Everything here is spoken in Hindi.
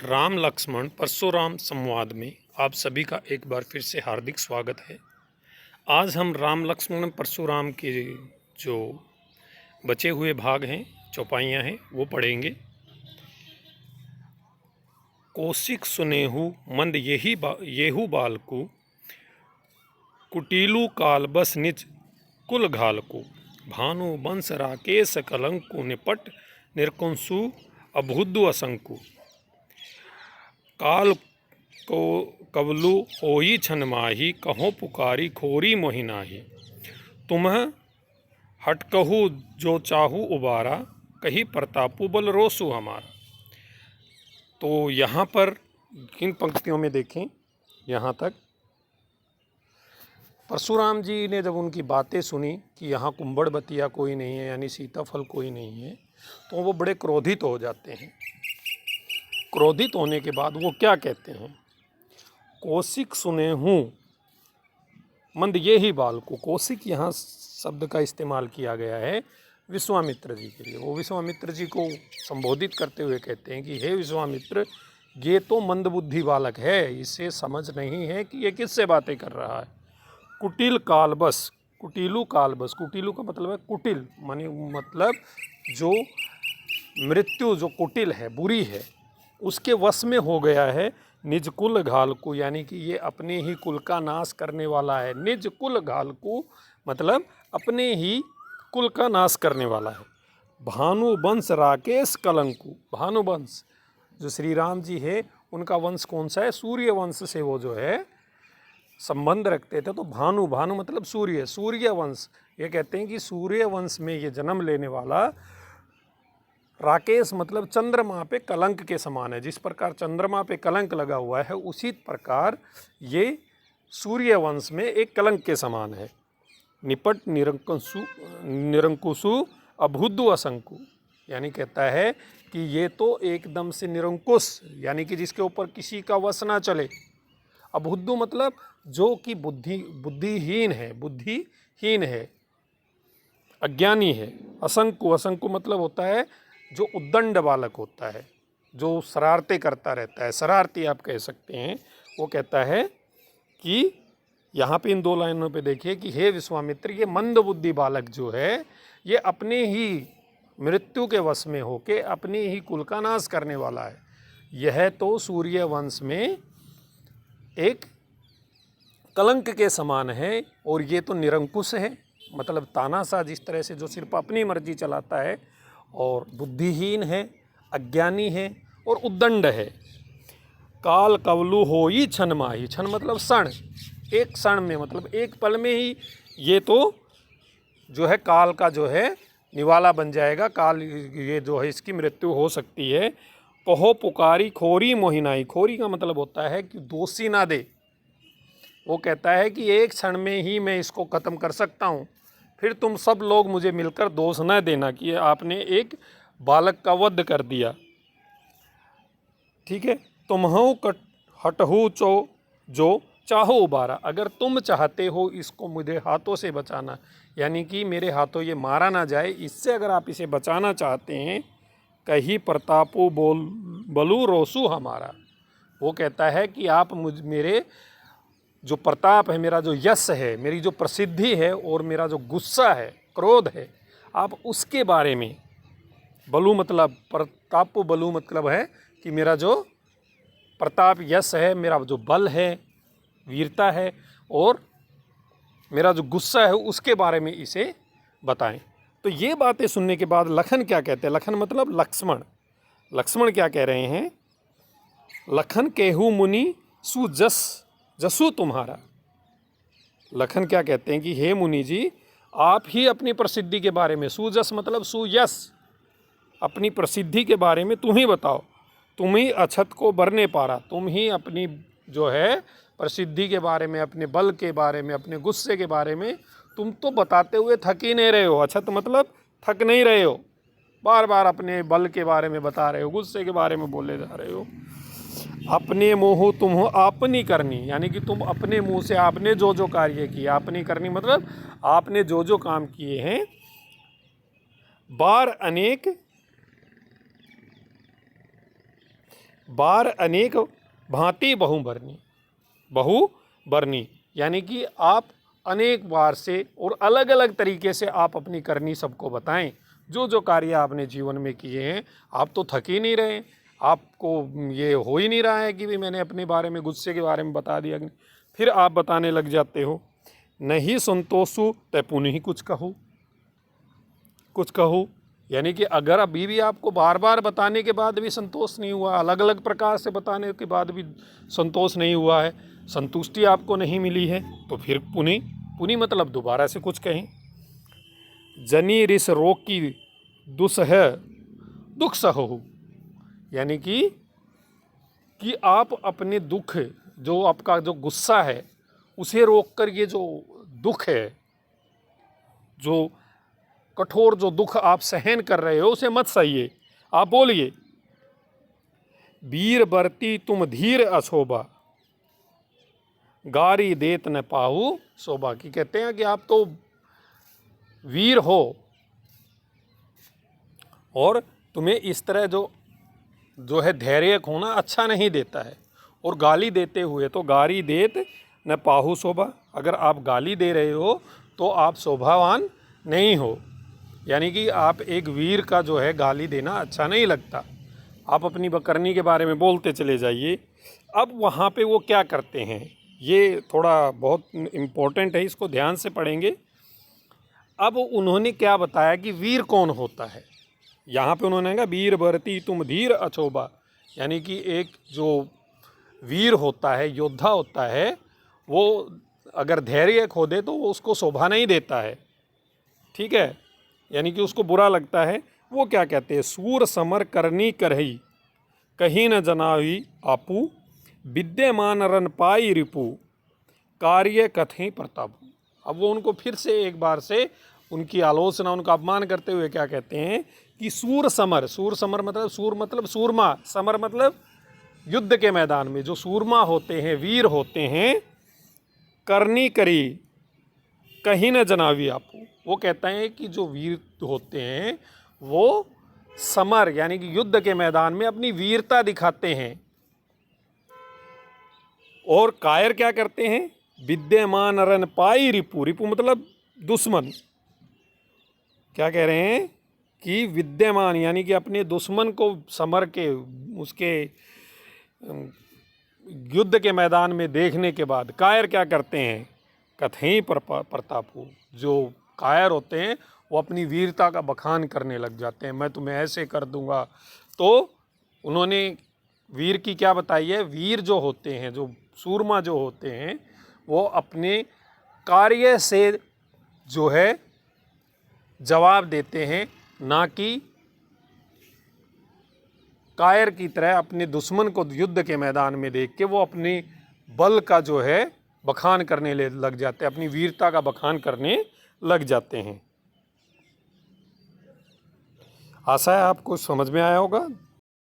राम लक्ष्मण परशुराम संवाद में आप सभी का एक बार फिर से हार्दिक स्वागत है। आज हम राम लक्ष्मण परशुराम के जो बचे हुए भाग हैं, चौपाइयाँ हैं, वो पढ़ेंगे। कौशिक सुनेहु मंद येहू बालकु, कुटिलु काल बस निज कुल घालकु, भानु बंश राकेश कलंकु, निपट निरकुंसु अभुद्दु असंकु, काल को कवलु होई छन माही, कहो पुकारी खोरी मोहि नाही, तुम्ह हटकहु जो चाहू उबारा, कही प्रतापु बल रोसु हमारा। तो यहाँ पर इन पंक्तियों में देखें, यहाँ तक परशुराम जी ने जब उनकी बातें सुनी कि यहाँ कुंभड़ बतिया कोई नहीं है, यानी सीताफल कोई नहीं है, तो वो बड़े क्रोधित हो जाते हैं। क्रोधित होने के बाद वो क्या कहते हैं? कौशिक सुने हूँ मंद ये ही बाल को। कौशिक यहाँ शब्द का इस्तेमाल किया गया है विश्वामित्र जी के लिए। वो विश्वामित्र जी को संबोधित करते हुए कहते हैं कि हे विश्वामित्र, ये तो मंदबुद्धि बालक है, इसे समझ नहीं है कि ये किससे बातें कर रहा है। कुटिल कालबस, कुटिलु कालबस, कुटिलु का मतलब है कुटिल, माने मतलब जो मृत्यु जो कुटिल है, बुरी है, उसके वश में हो गया है। निज कुल घालकू, यानी कि ये अपने ही कुल का नाश करने वाला है। निज कुल घालकू मतलब अपने ही कुल का नाश करने वाला है। भानु वंश राकेश कलंकु, भानु वंश जो श्री राम जी है उनका वंश कौन सा है? सूर्य वंश से वो जो है संबंध रखते थे। तो भानु, भानु मतलब सूर्य, सूर्य वंश। ये कहते हैं कि सूर्य वंश में ये जन्म लेने वाला राकेश मतलब चंद्रमा पे कलंक के समान है। जिस प्रकार चंद्रमा पे कलंक लगा हुआ है, उसी प्रकार ये सूर्य वंश में एक कलंक के समान है। निपट निरंकुशु अभुद्दु असंकु, यानी कहता है कि ये तो एकदम से निरंकुश, यानी कि जिसके ऊपर किसी का वश ना चले। अभुद्दु मतलब जो कि बुद्धिहीन है, अज्ञानी है। असंकु, असंकु मतलब होता है जो उद्दंड बालक होता है, जो शरारतें करता रहता है, शरारती आप कह सकते हैं। वो कहता है कि यहाँ पे इन दो लाइनों पे देखिए कि हे विश्वामित्र, ये मंद बुद्धि बालक जो है ये अपने ही मृत्यु के वश में होके अपने ही कुल का नाश करने वाला है। यह तो सूर्य वंश में एक कलंक के समान है, और ये तो निरंकुश है, मतलब तानाशाह, जिस तरह से जो सिर्फ अपनी मर्जी चलाता है, और बुद्धिहीन है, अज्ञानी है और उद्दंड है। काल कवलु होई छन माही, छन मतलब क्षण, एक क्षण में मतलब एक पल में ही ये तो जो है काल का जो है निवाला बन जाएगा। काल ये जो है इसकी मृत्यु हो सकती है। कहो पुकारी खोरी मोहिनाई, खोरी का मतलब होता है कि दोषी ना दे। वो कहता है कि एक क्षण में ही मैं इसको ख़त्म कर सकता हूँ, फिर तुम सब लोग मुझे मिलकर दोष न देना कि आपने एक बालक का वध कर दिया। ठीक है, तुम्हु हटहु जो चाहो उबारा, अगर तुम चाहते हो इसको मुझे हाथों से बचाना, यानी कि मेरे हाथों ये मारा ना जाए, इससे अगर आप इसे बचाना चाहते हैं, कही प्रतापो बलु रोसु हमारा। वो कहता है कि आप मेरे जो प्रताप है, मेरा जो यश है, मेरी जो प्रसिद्धि है और मेरा जो गुस्सा है, क्रोध है, आप उसके बारे में, बलु मतलब प्रताप, बलु मतलब है कि मेरा जो प्रताप यश है, मेरा जो बल है, वीरता है, और मेरा जो गुस्सा है, उसके बारे में इसे बताएं। तो ये बातें सुनने के बाद लखन क्या कहते हैं? लखन मतलब लक्ष्मण। लक्ष्मण क्या कह रहे हैं? लखन केहू मुनि जसु तुम्हारा। लखन क्या कहते हैं कि हे मुनि जी, आप ही अपनी प्रसिद्धि के बारे में, सुजस मतलब सुयश, अपनी प्रसिद्धि के बारे में तुम ही बताओ। तुम ही अछत को बरने पारा, तुम ही अपनी जो है प्रसिद्धि के बारे में, अपने बल के बारे में, अपने गुस्से के बारे में तुम तो बताते हुए थक ही नहीं रहे हो। अछत मतलब थक नहीं रहे हो, बार बार अपने बल के बारे में बता रहे हो, गुस्से के बारे में बोले जा रहे हो। अपने मुँह तुम हो आपनी करनी, यानी कि तुम अपने मुंह से आपने जो जो कार्य किए, आपनी करनी मतलब आपने जो जो काम किए हैं, बार अनेक बार अनेक भांति बहुबरनी यानी कि आप अनेक बार से और अलग अलग तरीके से आप अपनी करनी सबको बताएं। जो जो कार्य आपने जीवन में किए हैं, आप तो थक ही नहीं रहे, आपको ये हो ही नहीं रहा है कि भी मैंने अपने बारे में, गुस्से के बारे में बता दिया, फिर आप बताने लग जाते हो। नहीं संतोषु तय पुनः कुछ कहो यानी कि अगर अभी भी आपको बार बार बताने के बाद भी संतोष नहीं हुआ, अलग अलग प्रकार से बताने के बाद भी संतोष नहीं हुआ है, संतुष्टि आपको नहीं मिली है, तो फिर पुनि मतलब दोबारा से कुछ कहें। जनी रिस रोग की दुसह दुख सहु यानी कि आप अपने दुख, जो आपका जो गुस्सा है उसे रोक कर ये जो दुख है, जो कठोर जो दुख आप सहन कर रहे हो उसे मत सहिए, आप बोलिए। वीर बरती तुम धीर अशोभा गारी देत न पाहु शोभा की कहते हैं कि आप तो वीर हो और तुम्हें इस तरह जो है धैर्य होना अच्छा नहीं देता है, और गाली देते हुए तो गारी देत न पाहु शोभा, अगर आप गाली दे रहे हो तो आप शोभावान नहीं हो, यानी कि आप एक वीर का जो है गाली देना अच्छा नहीं लगता। आप अपनी करनी के बारे में बोलते चले जाइए। अब वहाँ पे वो क्या करते हैं, ये थोड़ा बहुत इम्पोर्टेंट है, इसको ध्यान से पढ़ेंगे। अब उन्होंने क्या बताया कि वीर कौन होता है। यहाँ पे उन्होंने कहा वीर बरती तुम धीर अछोबा, यानी कि एक जो वीर होता है, योद्धा होता है, वो अगर धैर्य खो दे तो वो उसको शोभा नहीं देता है, ठीक है, यानी कि उसको बुरा लगता है। वो क्या कहते हैं, सूर समर करनी करही कहीं न जनावी आपू विद्यमान रन पाई रिपु कार्य कथें प्रतापू। अब वो उनको फिर से एक बार से उनकी आलोचना, उनका अपमान करते हुए क्या कहते हैं कि सूर समर मतलब सूरमा, समर मतलब युद्ध के मैदान में जो सूरमा होते हैं, वीर होते हैं, करनी करी कहीं न जनावी आपू, वो कहते हैं कि जो वीर होते हैं वो समर यानी कि युद्ध के मैदान में अपनी वीरता दिखाते हैं, और कायर क्या करते हैं, विद्यमान रन पाई रिपु, रिपु मतलब दुश्मन, क्या कह रहे हैं कि विद्यमान यानी कि अपने दुश्मन को समर के उसके युद्ध के मैदान में देखने के बाद कायर क्या करते हैं, कथें प्रतापू, जो कायर होते हैं वो अपनी वीरता का बखान करने लग जाते हैं, मैं तुम्हें ऐसे कर दूंगा। तो उन्होंने वीर की क्या बताई है, वीर जो होते हैं, जो सूरमा जो होते हैं, वो अपने कार्य से जो है जवाब देते हैं, ना कि कायर की तरह अपने दुश्मन को युद्ध के मैदान में देख के वो अपने बल का जो है बखान करने लग जाते हैं, अपनी वीरता का बखान करने लग जाते हैं। आशा है आपको समझ में आया होगा।